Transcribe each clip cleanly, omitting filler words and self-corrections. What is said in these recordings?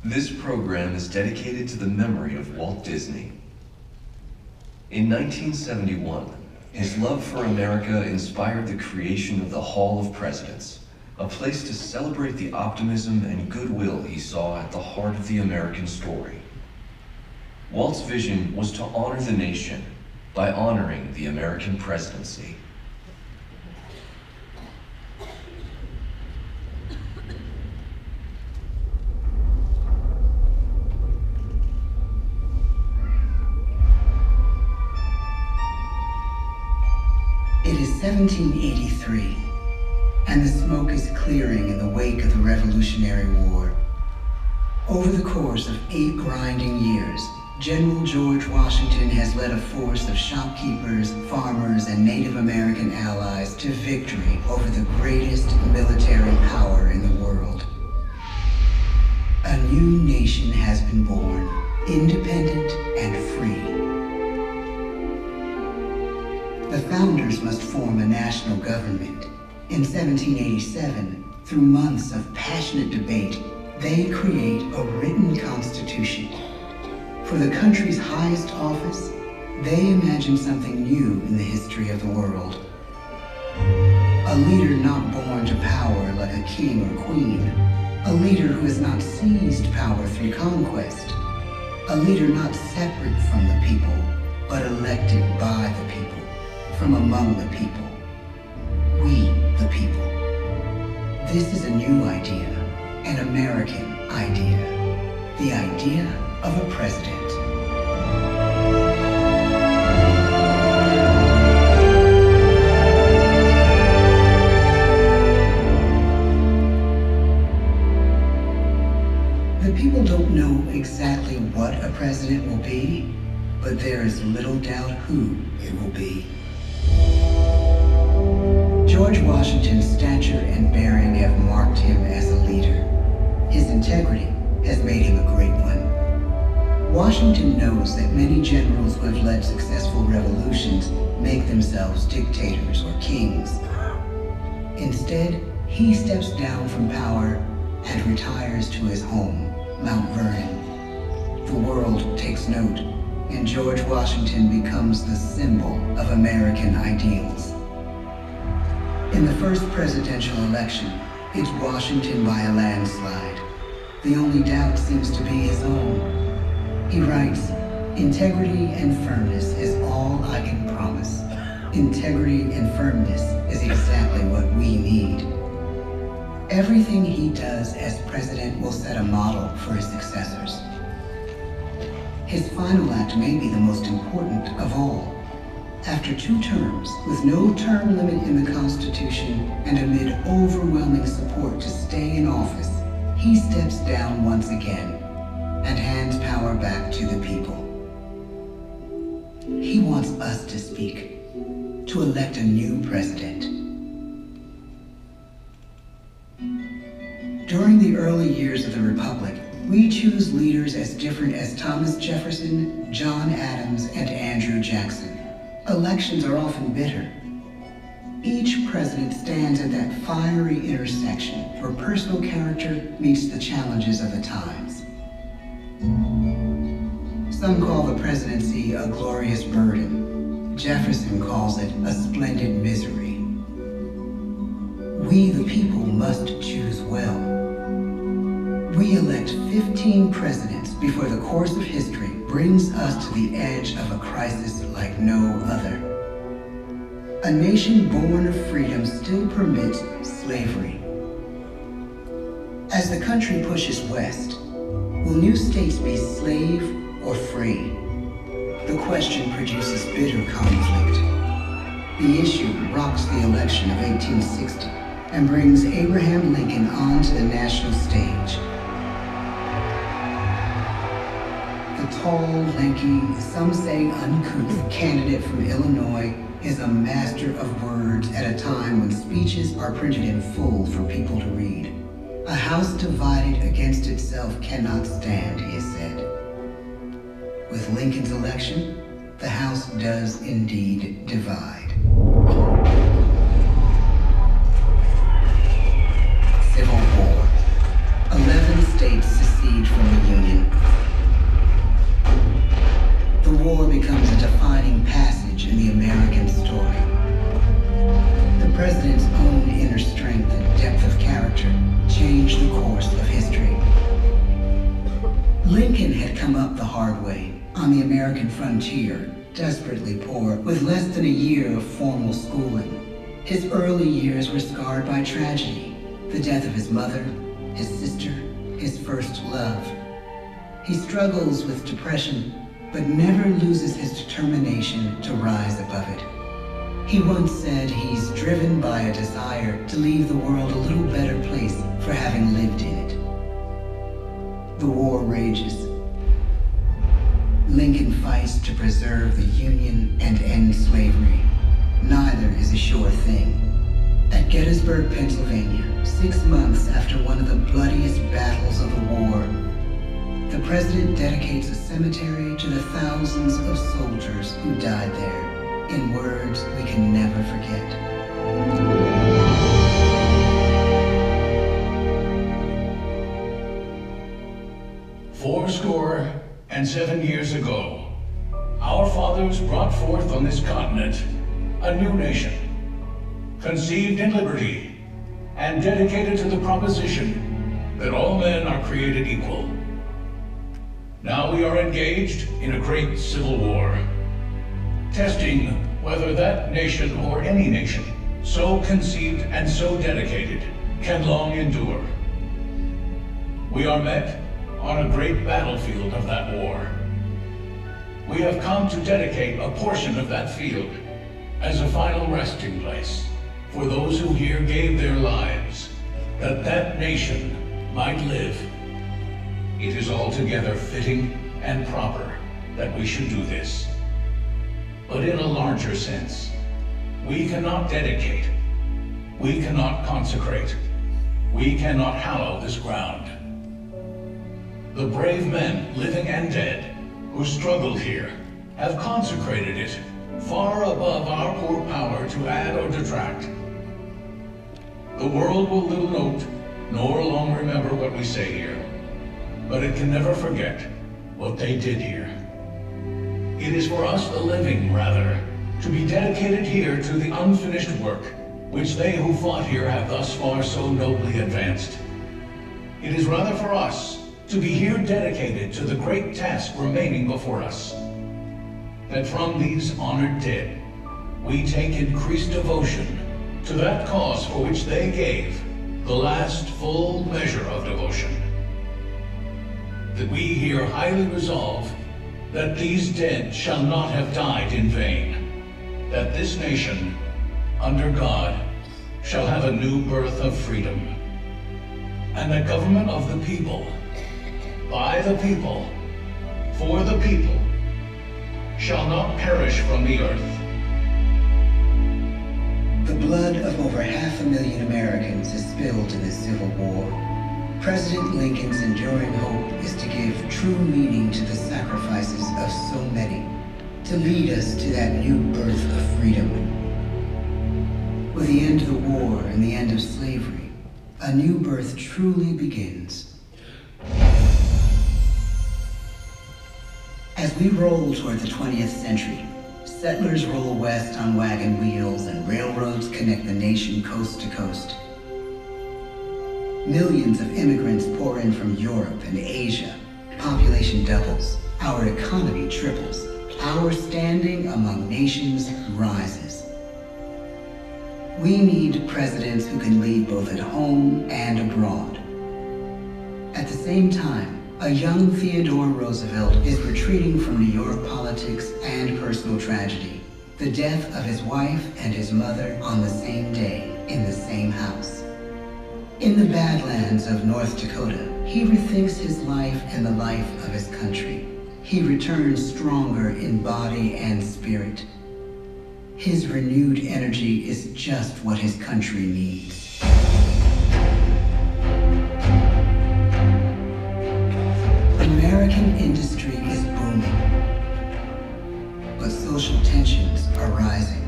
This program is dedicated to the memory of Walt Disney. In 1971, his love for America inspired the creation of the Hall of Presidents, a place to celebrate the optimism and goodwill he saw at the heart of the American story. Walt's vision was to honor the nation by honoring the American presidency. It is 1783, and the smoke is clearing in the wake of the Revolutionary War. Over the course of 8 grinding years, General George Washington has led a force of shopkeepers, farmers, and Native American allies to victory over the greatest military power in the world. A new nation has been born, independent and free. The founders must form a national government. In 1787, through months of passionate debate, they create a written constitution. For the country's highest office, they imagine something new in the history of the world. A leader not born to power like a king or queen. A leader who has not seized power through conquest. A leader not separate from the people, but elected by the people. From among the people. We, the people. This is a new idea, an American idea. The idea of a president. The people don't know exactly what a president will be, but there is little doubt who it will be. George Washington's stature and bearing have marked him as a leader. His integrity has made him a great one. Washington knows that many generals who have led successful revolutions make themselves dictators or kings. Instead, he steps down from power and retires to his home, Mount Vernon. The world takes note, and George Washington becomes the symbol of American ideals. In the first presidential election, it's Washington by a landslide. The only doubt seems to be his own. He writes, "Integrity and firmness is all I can promise. Integrity and firmness is exactly what we need." Everything he does as president will set a model for his successors. His final act may be the most important of all. After 2 terms, with no term limit in the Constitution, and amid overwhelming support to stay in office, he steps down once again and hands power back to the people. He wants us to speak, to elect a new president. During the early years of the Republic, we choose leaders as different as Thomas Jefferson, John Adams, and Andrew Jackson. Elections are often bitter. Each president stands at that fiery intersection where personal character meets the challenges of the times. Some call the presidency a glorious burden. Jefferson calls it a splendid misery. We, the people, must choose well. We elect 15 presidents before the course of history brings us to the edge of a crisis like no other. A nation born of freedom still permits slavery. As the country pushes west, will new states be slave or free? The question produces bitter conflict. The issue rocks the election of 1860 and brings Abraham Lincoln onto the national stage. The tall, lanky, some say uncouth candidate from Illinois is a master of words at a time when speeches are printed in full for people to read. A house divided against itself cannot stand, he has said. With Lincoln's election, the House does indeed divide. Civil War. 11 states secede from the president's own inner strength and depth of character changed the course of history. Lincoln had come up the hard way on the American frontier, desperately poor, with less than a year of formal schooling. His early years were scarred by tragedy, the death of his mother, his sister, his first love. He struggles with depression, but never loses his determination to rise above it. He once said he's driven by a desire to leave the world a little better place for having lived in it. The war rages. Lincoln fights to preserve the Union and end slavery. Neither is a sure thing. At Gettysburg, Pennsylvania, 6 months after one of the bloodiest battles of the war, the president dedicates a cemetery to the thousands of soldiers who died there, in words we can never forget. 67 years ago, our fathers brought forth on this continent a new nation, conceived in liberty and dedicated to the proposition that all men are created equal. Now we are engaged in a great civil war, testing whether that nation or any nation so conceived and so dedicated can long endure. We are met on a great battlefield of that war. We have come to dedicate a portion of that field as a final resting place for those who here gave their lives, that that nation might live. It is altogether fitting and proper that we should do this. But in a larger sense, we cannot dedicate, we cannot consecrate, we cannot hallow this ground. The brave men, living and dead, who struggled here, have consecrated it far above our poor power to add or detract. The world will little note, nor long remember what we say here, but it can never forget what they did here. It is for us, the living, rather, to be dedicated here to the unfinished work which they who fought here have thus far so nobly advanced. It is rather for us to be here dedicated to the great task remaining before us, that from these honored dead we take increased devotion to that cause for which they gave the last full measure of devotion. That we here highly resolve that these dead shall not have died in vain, that this nation, under God, shall have a new birth of freedom, and the government of the people, by the people, for the people, shall not perish from the earth. The blood of over 500,000 Americans is spilled in this Civil War. President Lincoln's enduring hope is to give true meaning to the sacrifices of so many, to lead us to that new birth of freedom. With the end of the war and the end of slavery, a new birth truly begins. As we roll toward the 20th century, settlers roll west on wagon wheels and railroads connect the nation coast to coast. Millions of immigrants pour in from Europe and Asia. Population doubles, our economy triples, our standing among nations rises. We need presidents who can lead both at home and abroad. At the same time, a young Theodore Roosevelt is retreating from New York politics and personal tragedy, the death of his wife and his mother on the same day in the same house. In the Badlands of North Dakota, he rethinks his life and the life of his country. He returns stronger in body and spirit. His renewed energy is just what his country needs. American industry is booming, but social tensions are rising.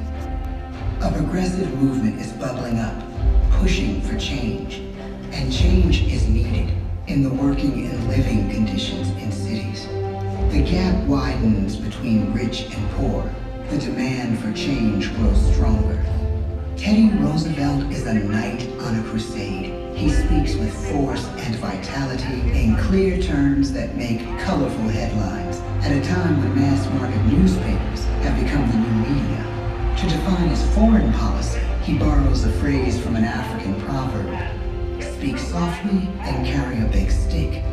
A progressive movement is bubbling up, pushing for change, and change is needed in the working and living conditions in cities. The gap widens between rich and poor. The demand for change grows stronger. Teddy Roosevelt speaks with force and vitality in clear terms that make colorful headlines at a time when mass-market newspapers have become the new media. To define his foreign policy, he borrows a phrase from an African proverb: speak softly and carry a big stick.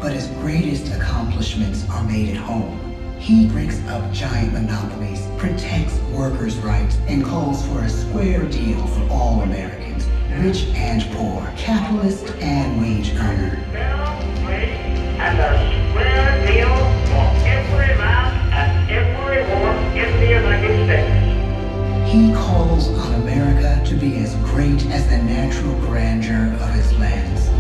But his greatest accomplishments are made at home. He breaks up giant monopolies, protects workers' rights, and calls for a square deal for all Americans, rich and poor, capitalist and wage earner. And a square deal for every man and every woman in the United States. He calls on America to be as great as the natural grandeur of its lands.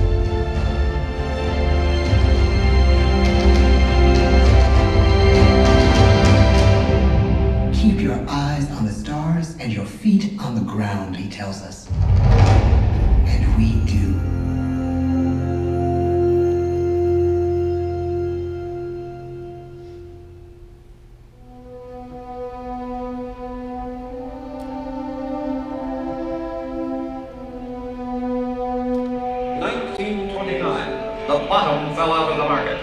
Keep your eyes on the stars and your feet on the ground, he tells us. And we do. The bottom fell out of the market.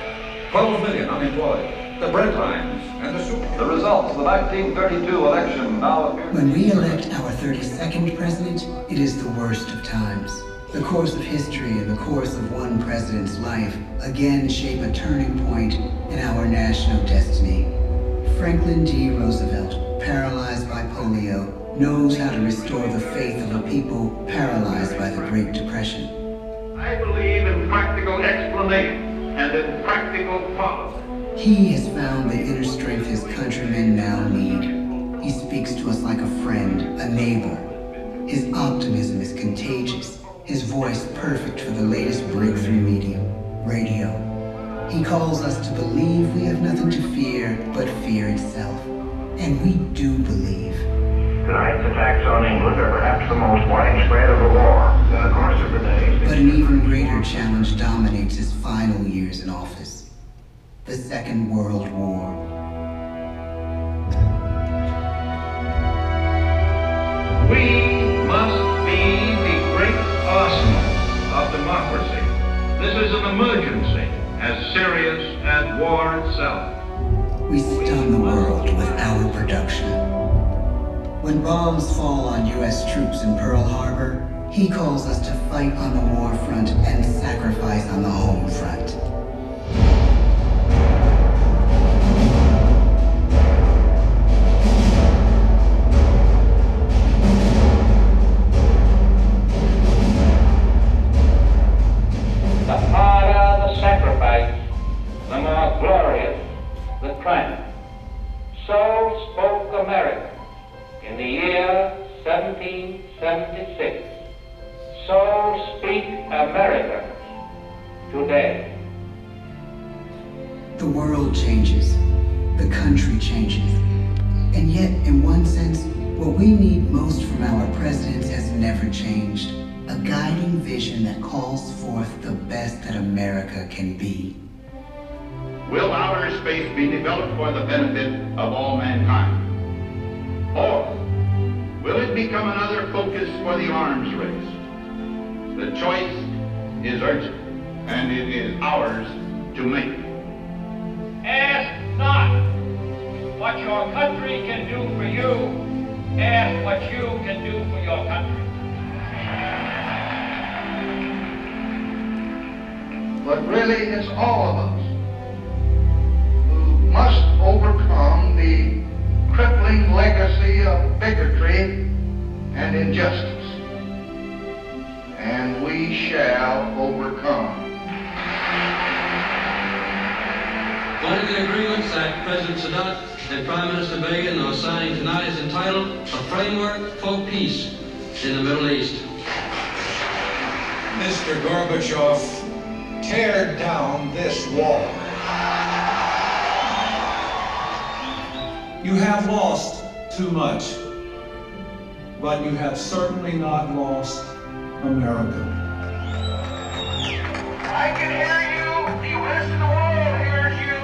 12 million unemployed. The bread lines and the soup. The results of the 1932 election now appear. When we elect our 32nd president, it is the worst of times. The course of history and the course of one president's life again shape a turning point in our national destiny. Franklin D. Roosevelt, paralyzed by polio, knows how to restore the faith of a people paralyzed by the Great Depression. I believe in practical explanation and in practical policy. He has found the inner strength his countrymen now need. He speaks to us like a friend, a neighbor. His optimism is contagious, his voice perfect for the latest breakthrough medium, radio. He calls us to believe we have nothing to fear but fear itself. And we do believe. Tonight's attacks on England are perhaps the most widespread of the war in the course of the day. But an even greater challenge dominates his final years in office. The Second World War. We must be the great arsenal of democracy. This is an emergency as serious as war itself. We stun the world with our production. When bombs fall on U.S. troops in Pearl Harbor, he calls us to fight on the war front and sacrifice on the home front. The harder the sacrifice, the more glorious the triumph. So spoke America in the year 1776. So speak Americans today. The world changes. The country changes. And yet, in one sense, what we need most from our presidents has never changed. A guiding vision that calls forth the best that America can be. Will outer space be developed for the benefit of all mankind? Or will it become another focus for the arms race? The choice is urgent, and it is ours to make. Ask not what your country can do for you. Ask what you can do for your country. But really, it's all of us who must overcome the crippling legacy of bigotry and injustice. And we shall overcome. One of the agreements that President Sadat and Prime Minister Begin are signing tonight is entitled A Framework for Peace in the Middle East. Mr. Gorbachev, tear down this wall. You have lost too much, but you have certainly not lost America. I can hear you. The rest of the world hears you.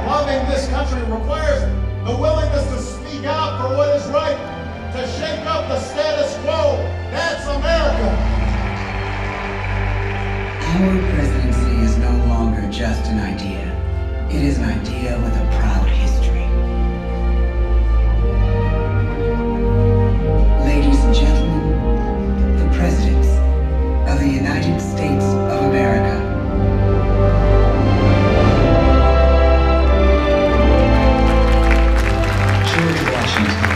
Loving this country requires the willingness to speak out for what is right, to shake up the status quo, That's America! Our presidency is no longer just an idea. It is an idea with a proud history. Ladies and gentlemen, the presidents of the United States of America. George Washington.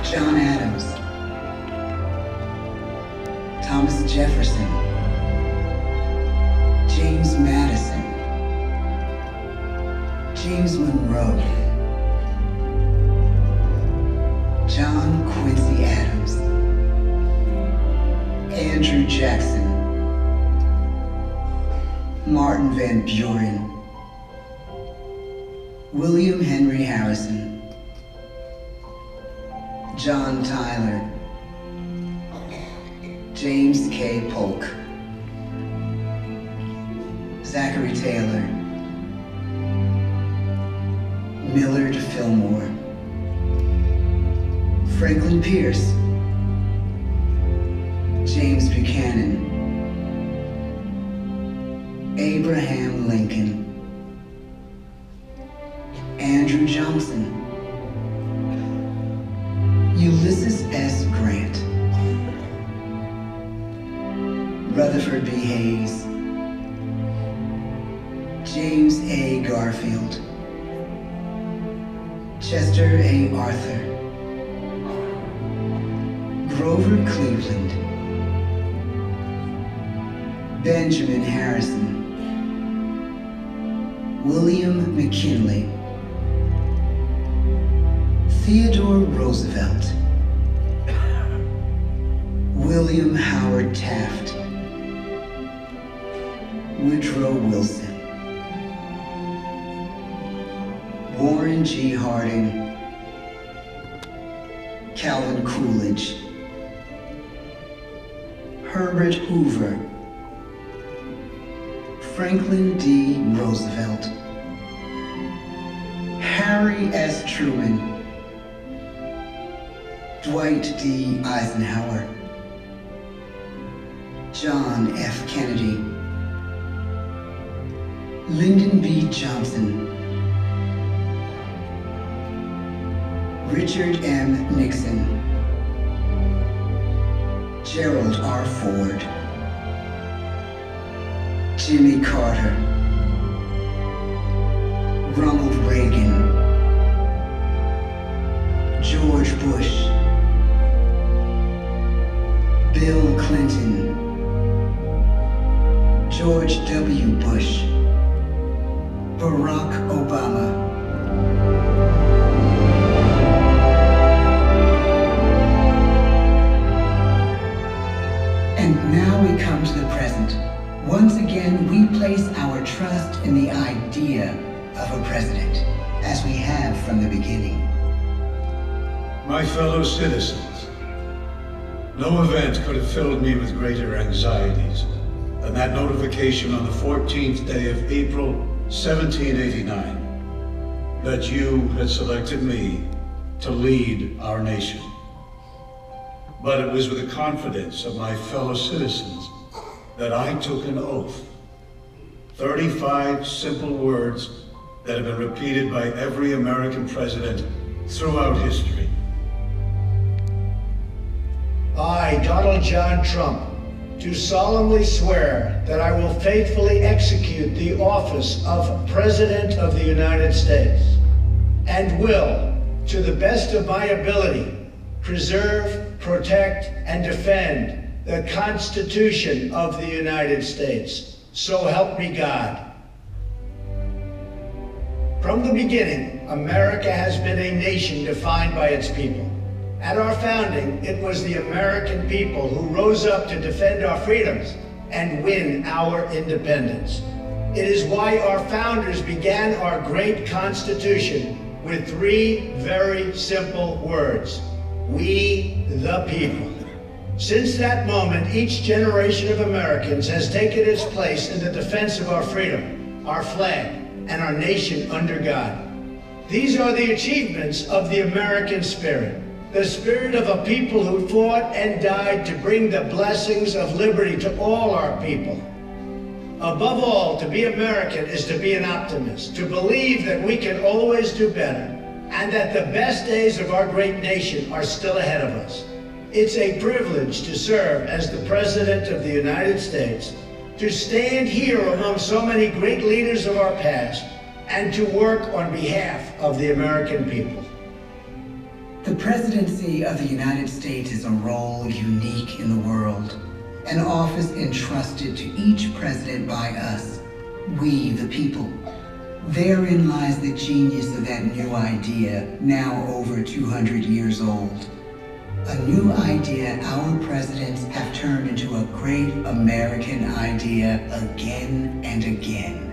John Adams. Thomas Jefferson. James Madison. James Monroe. John Quincy Adams. Andrew Jackson. Martin Van Buren. William Henry Harrison. John Tyler. James K. Polk. Zachary Taylor. Millard Fillmore. Franklin Pierce. James Buchanan. Abraham Lincoln. Andrew Johnson. Ulysses S. Grant. Rutherford B. Hayes. James A. Garfield. Chester A. Arthur. Grover Cleveland. Benjamin Harrison. William McKinley. Theodore Roosevelt. William Howard Taft. Woodrow Wilson. Warren G. Harding. Calvin Coolidge. Herbert Hoover. Franklin D. Roosevelt. Harry S. Truman. Dwight D. Eisenhower. John F. Kennedy. Lyndon B. Johnson. Richard M. Nixon. Gerald R. Ford. Jimmy Carter. Ronald Reagan. George Bush. Bill Clinton. George W. Bush. Barack Obama. And now we come to the present. Once again, we place our trust in the idea of a president, as we have from the beginning. My fellow citizens, no event could have filled me with greater anxieties than that notification on the 14th day of April, 1789, that you had selected me to lead our nation. But it was with the confidence of my fellow citizens that I took an oath. 35 simple words that have been repeated by every American president throughout history. I, Donald John Trump, do solemnly swear that I will faithfully execute the office of President of the United States and will, to the best of my ability, preserve, protect, and defend the Constitution of the United States. So help me God. From the beginning, America has been a nation defined by its people. At our founding, it was the American people who rose up to defend our freedoms and win our independence. It is why our founders began our great Constitution with 3 very simple words: we the people. Since that moment, each generation of Americans has taken its place in the defense of our freedom, our flag, and our nation under God. These are the achievements of the American spirit. the spirit of a people who fought and died to bring the blessings of liberty to all our people. Above all, to be American is to be an optimist, to believe that we can always do better, and that the best days of our great nation are still ahead of us. It's a privilege to serve as the President of the United States, to stand here among so many great leaders of our past, and to work on behalf of the American people. The presidency of the United States is a role unique in the world, an office entrusted to each president by us, we the people. Therein lies the genius of that new idea, now over 200 years old. A new idea our presidents have turned into a great American idea again and again.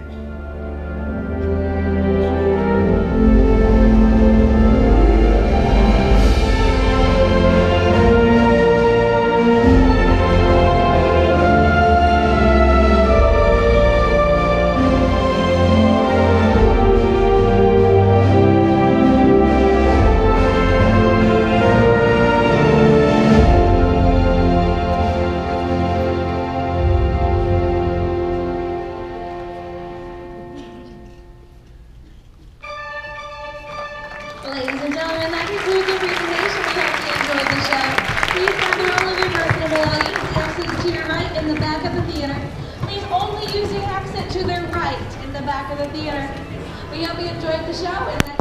Ladies and gentlemen, that concludes your presentation. We hope you enjoyed the show. Please gather all of your personal belongings. The exits to your right in the back of the theater. Please only use the exit to the right in the back of the theater. We hope you enjoyed the show and that